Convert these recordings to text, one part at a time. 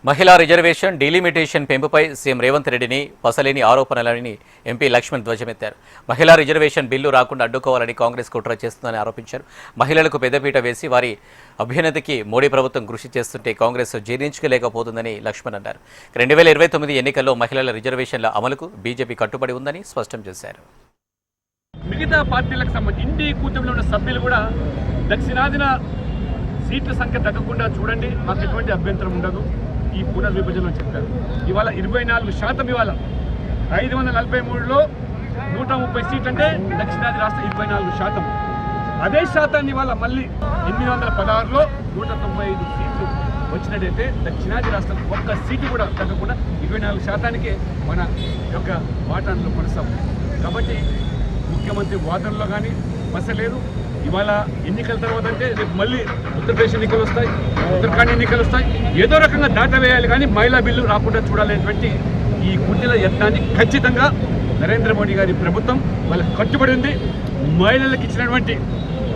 మహిళా reservation delimitation పెంపుపై CM Revanth రెడ్డిని పసలేని ఆరోపణలని MP Laxman ధ్వజమెత్తారు. మహిళా రిజర్వేషన్ బిల్లు రాకుండా అడ్డుకోవాలని కాంగ్రెస్ కుట్ర చేస్తుందని ఆరోపించారు. మహిళలకు పెద్దపీట వేసి వారి అభ్యున్నతికి మోడీ ప్రభుత్వం కృషి చేస్తుంటే కాంగ్రెస్ జీర్ణించుకోలేకపోతుందని లక్ష్మణ్ అన్నారు. 2029 ఎన్నికల్లో మహిళల రిజర్వేషన్ల అమలుకు బీజేపీ కట్టుబడి ఉందని స్పష్టం చేశారు. మిగతా పార్టీలకు సంబంధించి ఇండి కూటమిలో ఉన్న సభ్యులు కూడా దక్షిణాదిన సీట్ల సంఖ్య తగ్గకుండా చూడండి, మాకు ఎటువంటి అభ్యంతరం ఉండదు ఈ పునర్విభజనలో చెప్పారు. ఇవాళ 24% ఇవాళ 543లో 130 సీట్లు అంటే దక్షిణాది రాష్ట్రం 24%. అదే శాతాన్ని ఇవాళ మళ్ళీ 816లో 195 సీట్లు వచ్చినట్టయితే దక్షిణాది రాష్ట్రం ఒక్క సీటు కూడా తగ్గకుండా 24%కే మన యొక్క వాటాలో కొనసాగుతుంది. కాబట్టి ముఖ్యమంత్రి వాదనలో కానీ మసలేదు. ఇవాళ ఎన్నికల తర్వాత అంటే రేపు మళ్ళీ ఉత్తరప్రదేశ్ ఎన్నికలు వస్తాయి, ఉత్తరాఖండ్ ఎన్నికలు వస్తాయి, ఏదో రకంగా దాటవేయాలి కానీ మహిళా బిల్లు రాకుండా చూడాలనేటువంటి ఈ కుట్టిల యత్నాన్ని ఖచ్చితంగా నరేంద్ర మోడీ గారి ప్రభుత్వం వాళ్ళకి కట్టుబడి ఉంది. మహిళలకు ఇచ్చినటువంటి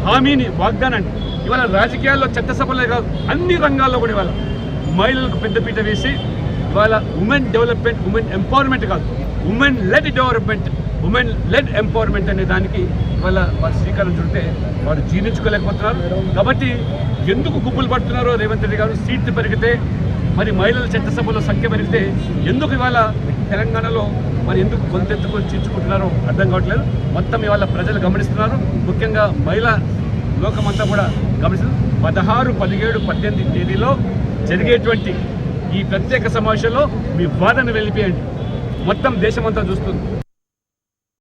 హామీని, వాగ్దానాన్ని ఇవాళ రాజకీయాల్లో, చట్టసభలే కాదు అన్ని రంగాల్లో కూడా ఇవాళ మహిళలకు పెద్దపీట వేసి ఇవాళ ఉమెన్ డెవలప్మెంట్, ఉమెన్ ఎంపవర్మెంట్ కాదు, women led development, women lead empowerment అనే దానికి ఇవాళ వారు శ్రీకారం చుడితే వారు జీర్ణించుకోలేకపోతున్నారు. కాబట్టి ఎందుకు గుబ్బులు పడుతున్నారో రేవంత్ రెడ్డి గారు, సీట్లు పెరిగితే మరి మహిళల చట్టసభలో సంఖ్య పెరిగితే ఎందుకు ఇవాళ తెలంగాణలో మరి ఎందుకు గొంతెత్తుకొని చించుకుంటున్నారో అర్థం కావట్లేదు. మొత్తం ఇవాళ ప్రజలు గమనిస్తున్నారు, ముఖ్యంగా మహిళా లోకమంతా కూడా గమనిస్తున్నారు. 16, 17, 18 తేదీలో జరిగేటువంటి ఈ ప్రత్యేక సమావేశంలో మీ వాదన వెళ్ళిపోయండి, మొత్తం దేశమంతా చూస్తుంది.